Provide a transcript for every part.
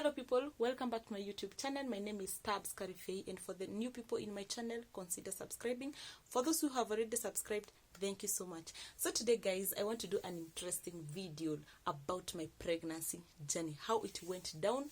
Hello people, welcome back to my YouTube channel. My name is Tabs Karifei, and for the new people in my channel, consider subscribing. For those who have already subscribed, thank you so much. So today guys, I want to do an interesting video about my pregnancy journey, how it went down,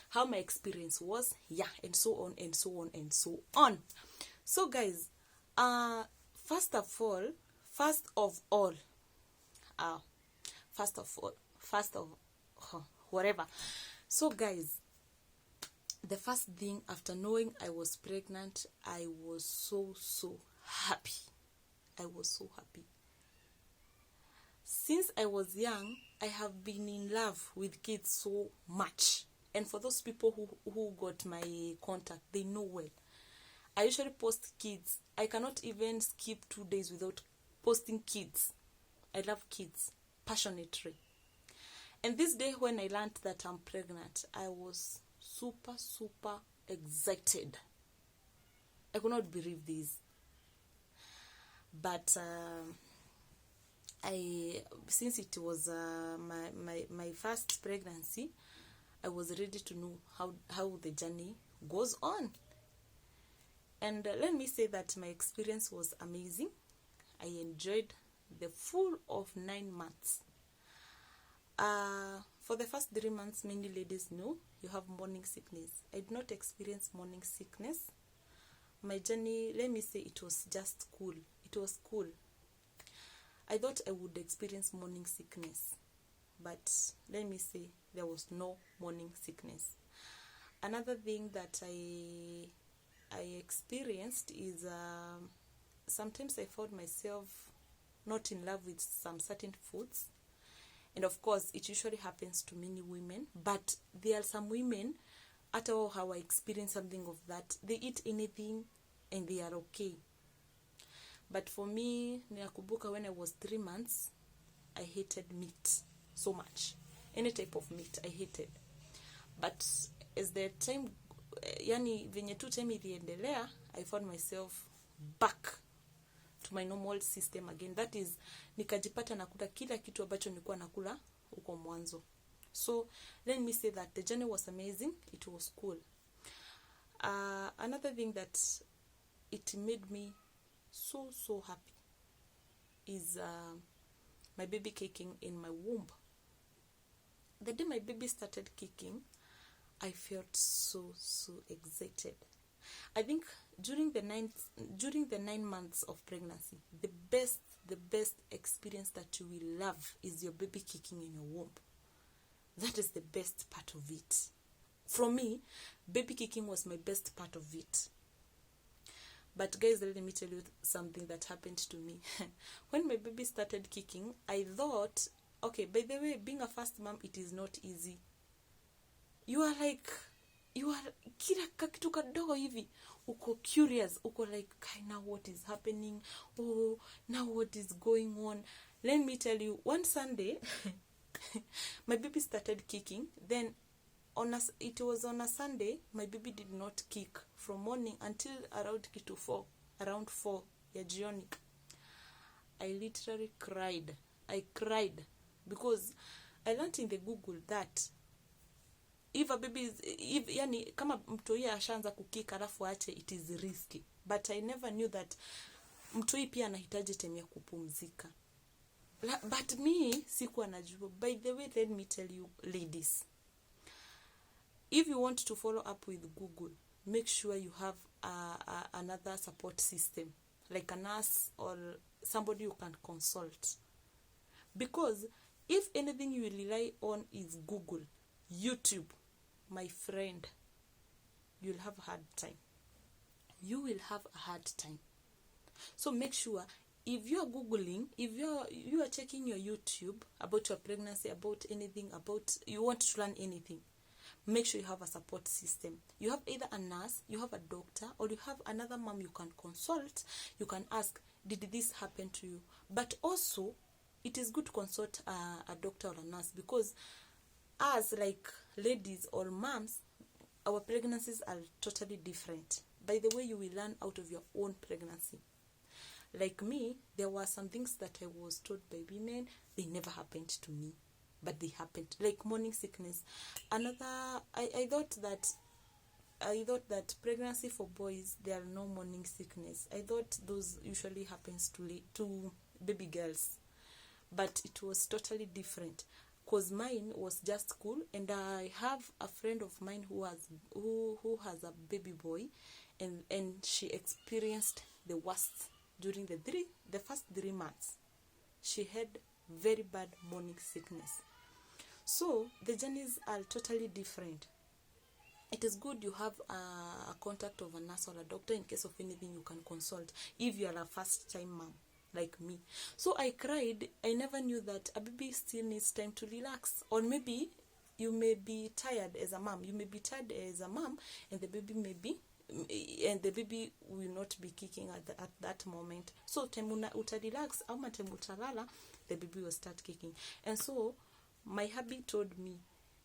how my experience was, yeah, and so on and so on and so on. So guys, first of all, whatever. So guys, the first thing after knowing I was pregnant, I was so happy. I was so happy. Since I was young, I have been in love with kids so much. And for those people who got my contact, they know well. I usually post kids. I cannot even skip 2 days without posting kids. I love kids passionately. And this day when I learned that I'm pregnant, I was super excited. I could not believe this. But since it was my first pregnancy, I was ready to know how the journey goes on. And let me say that my experience was amazing. I enjoyed the full of 9 months. For the first 3 months, many ladies know you have morning sickness. I did not experience morning sickness. My journey, let me say, it was just cool. It was cool. I thought I would experience morning sickness, but let me say there was no morning sickness. Another thing that I experienced is sometimes I found myself not in love with some certain foods. And of course, it usually happens to many women, but there are some women, at all how I experience something of that, they eat anything and they are okay. But for me, Nyakubuka, when I was 3 months, I hated meat so much. Any type of meat, I hated. But as the time, yani venye tu time iliendelea, I found myself back to my normal system again. That is, nikajipata nakula kila kitu ambacho nilikuwa nakula huko mwanzo. So let me say that the journey was amazing. It was cool. Another thing that it made me so happy is my baby kicking in my womb. The day my baby started kicking, I felt so excited. I think during the 9 months of pregnancy, the best experience that you will love is your baby kicking in your womb. That is the best part of it. From me, baby kicking was my best part of it. But guys, let me tell you something that happened to me. When my baby started kicking, I thought, okay, by the way, being a first mom, it is not easy. You are kila kitu kadogo hivi uko curious, uko like, now what is happening? Oh, now what is going on? Let me tell you, one Sunday my baby started kicking. Then it was on a Sunday, my baby did not kick from morning until around 4 ya jioni. I literally cried. I cried because I learned in the Google that if a baby is, yani kama mtoi ashaanza kukika alafu ache, it is risky. But I never knew that mtoi pia anahitaji time ya kupumzika. But me sikuwa najua. By the way, let me tell you ladies, if you want to follow up with Google, make sure you have another support system, like a nurse or somebody you can consult. Because if anything you rely on is Google, YouTube, my friend, you'll have a hard time. You will have a hard time. So make sure, if you are Googling, if you are checking your YouTube about your pregnancy, about anything, about you want to learn anything, make sure you have a support system. You have either a nurse, you have a doctor, or you have another mom you can consult. You can ask, did this happen to you? But also, it is good to consult a doctor or a nurse, because as like ladies or moms, our pregnancies are totally different. By the way, you will learn out of your own pregnancy. Like me, there were some things that I was told by women, they never happened to me. but they happened, like morning sickness. Another, I thought that pregnancy for boys, there are no morning sickness. I thought those usually happens to baby girls, but it was totally different, because mine was just cool. And I have a friend of mine who has a baby boy, and she experienced the worst during the first 3 months. She had very bad morning sickness. So the journeys are totally different. It is good you have a contact of a nurse or a doctor in case of anything you can consult, if you are a first time mom like me. So I cried. I never knew that a baby still needs time to relax. Or maybe you may be tired as a mom. You may be tired as a mom, and the baby will not be kicking at that moment. So time uta relax, ama time utalala, the baby will start kicking. And so my hubby told me,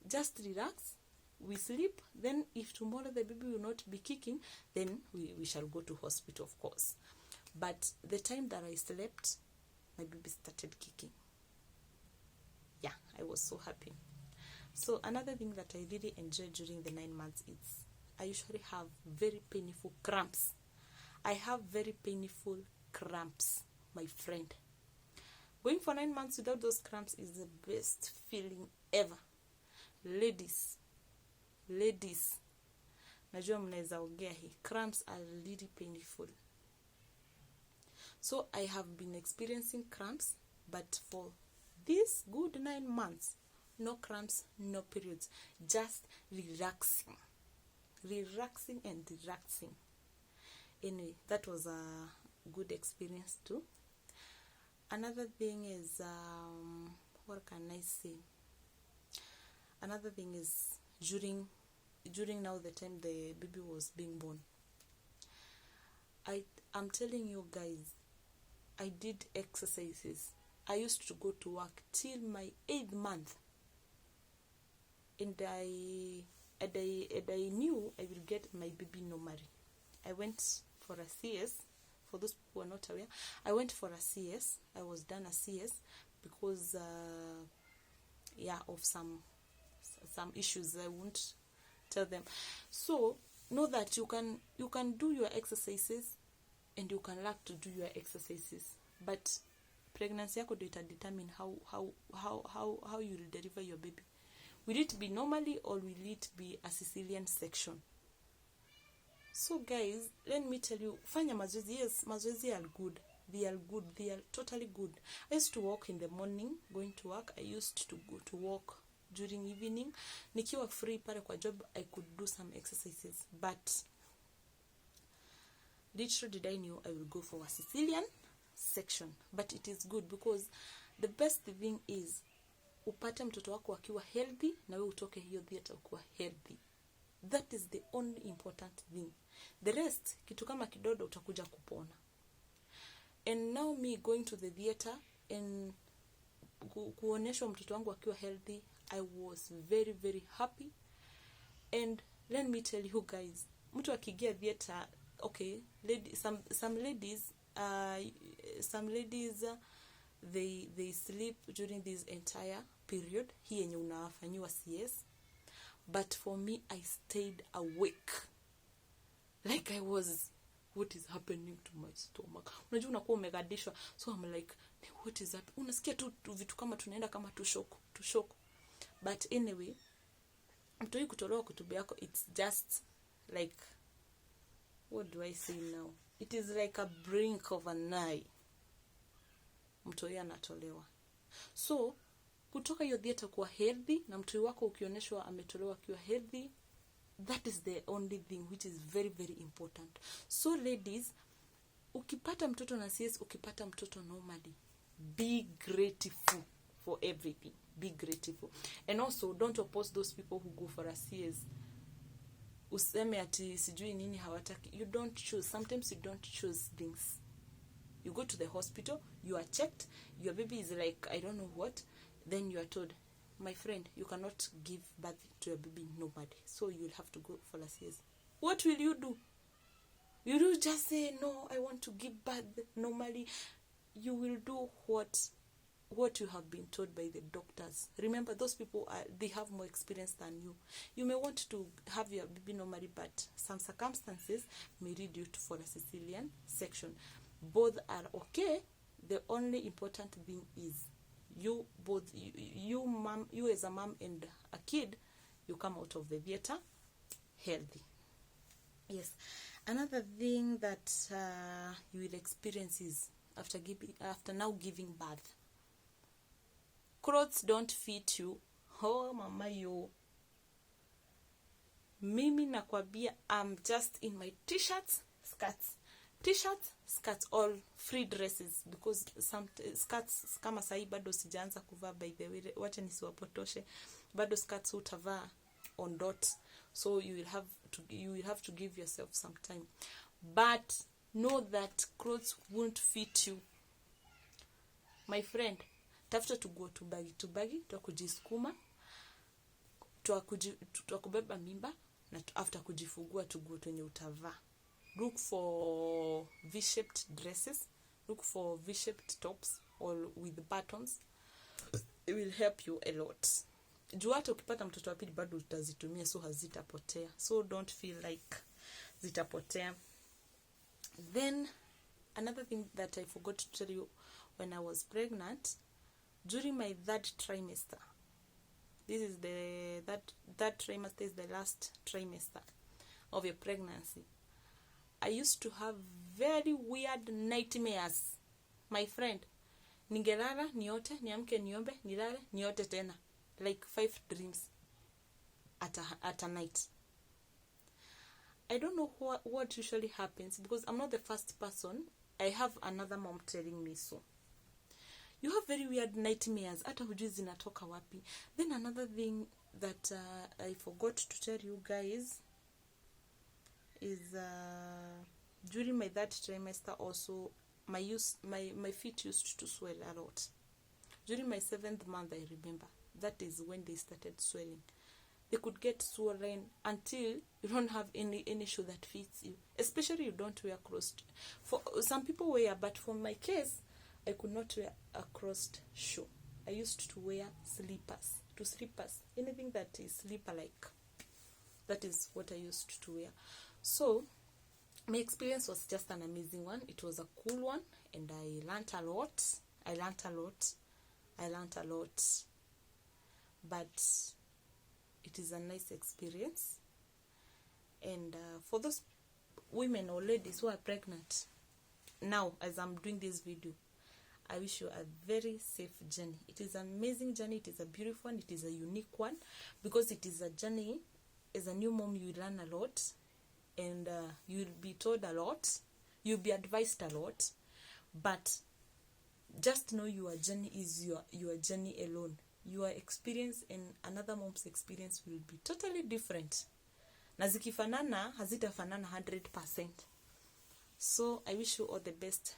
just relax, we sleep, then if tomorrow the baby will not be kicking, then we shall go to hospital, of course. But the time that I slept, my baby started kicking. Yeah, I was so happy. So another thing that I really enjoyed during the 9 months is I usually have very painful cramps. I have very painful cramps, my friend. Going for 9 months without those cramps is the best feeling ever. Ladies, najua mnaweza ongea hii, cramps are really painful. So I have been experiencing cramps, but for this good 9 months, no cramps, no periods, just relaxing. Anyway, that was a good experience too. Another thing is, what can I say? Another thing is during now the time the baby was being born, I'm telling you guys, I did exercises. I used to go to work till my 8th month, and I knew I will get my baby normally. I went for a CS. For those who are not aware, I went for a CS. I was done a CS because of some issues. I won't tell them. So know that you can do your exercises, and you can learn to do your exercises, but pregnancy yako ndio determine how you will deliver your baby. Will it be normally, or will it be a cesarean section? So guys, let me tell you, fanya mazoezi. Yes, mazoezi are good. They are totally good. I used to walk in the morning going to work. I used to go to walk during evening. Nikiwa free pale kwa job, I could do some exercises. But little did I know I will go for a Sicilian section. But it is good, because the best thing is upate mtoto wako akiwa healthy, na wewe utoke hiyo theater ukiwa healthy. That is the only important thing. The rest, kitu kama kidodo utakuja kupona. And now me going to the theater and kuonyesha mtoto wangu akiwa healthy, I was very, very happy. And let me tell you guys, mtu akigia theater, okay, some ladies they sleep during this entire period hii yenye unafanyiwa CS. But for me, I stayed awake. Like I was, what is happening to my stomach? Unajua unakuwa umegadishwa. So I'm like, what is that? Unasikia tu vitu kama tunaenda kama tu shock. But anyway, mtoi kutolewa kutubi yako, it's just like, what do I say now? It is like a brink of an eye. Mtoi anatolewa. So, kutoka hiyo theater kuwa healthy, na mtoi wako ukionyeshwa ametolewa akiwa healthy, that is the only thing which is very, very important. So ladies, ukipata mtoto na CS, ukipata mtoto normally, be grateful for everything. Be grateful. And also, don't oppose those people who go for a CS. Useme ati sijui nini hawataki. You don't choose. Sometimes you don't choose things. You go to the hospital, you are checked, your baby is like, I don't know what, then you are told, my friend, you cannot give birth to a baby nobody, so you'll have to go for a CS. What will you do? You will just say, no, I want to give birth normally. You will do what what you have been told by the doctors. Remember, those people they have more experience than you. You may want to have your baby normally, but some circumstances may lead you for a cesarean section. Both are okay. The only important thing is you as a mom and a kid, you come out of the theater healthy. Yes. Another thing that you will experience is after now giving birth, clothes don't fit you. Oh mama yo, mimi nakwambia, I'm just in my t-shirts, skirts, all free dresses, because some skirts kama sahi bado sijaanza kuvaa, by the way, wacha nisiwapotoshe, bado skirts utavaa on dot, so you will have to give yourself some time, but know that clothes won't fit you, my friend. Tafuta tuguo tubagi twa kujisukuma, twa kubeba mimba, na after kujifungua tuguo twenye utavaa. Look for V-shaped dresses, look for V-shaped tops or with buttons. It will help you a lot. Juu hata ukipata mtoto wa pili bado utazitumia, so hazitapotea. So don't feel like zitapotea. Then another thing that I forgot to tell you, when I was pregnant, during my third trimester, this is that trimester is the last trimester of your pregnancy, I used to have very weird nightmares, my friend. Ningelala niote, niamke niombe, nilale niote tena, like 5 dreams at a night. I don't know what usually happens, because I'm not the first person. I have another mom telling me so. You have very weird nightmares, hata hujui zinatoka wapi. Then another thing that I forgot to tell you guys is during my third trimester also, my feet used to swell a lot. During my 7th month, I remember, that is when they started swelling. They could get swollen until you don't have any shoe that fits you, especially you don't wear crossed. For some people wear, but for my case, I could not wear a crossed shoe. I used to wear slippers, anything that is slipper like. That is what I used to wear. So my experience was just an amazing one. It was a cool one, and I learned a lot. But it is a nice experience. And for those women or ladies who are pregnant now, as I'm doing this video, I wish you a very safe journey. It is an amazing journey. It is a beautiful one. It is a unique one, because it is a journey. As a new mom, you learn a lot, and you'll be told a lot. You'll be advised a lot, but just know your journey is your journey alone. Your experience and another mom's experience will be totally different. Na zikifanana, hazitafanana 100%. So I wish you all the best,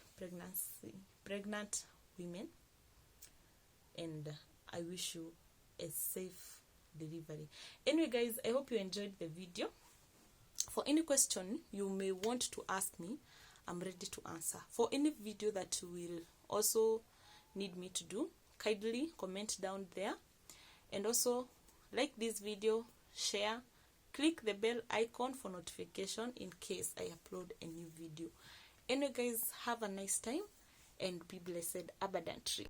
pregnant women, and I wish you a safe delivery. Anyway guys, I hope you enjoyed the video. For any question you may want to ask me, I'm ready to answer. For any video that you will also need me to do, kindly comment down there, and also like this video, share, click the bell icon for notification in case I upload a new video. Anyway guys, have a nice time and be blessed abundantly.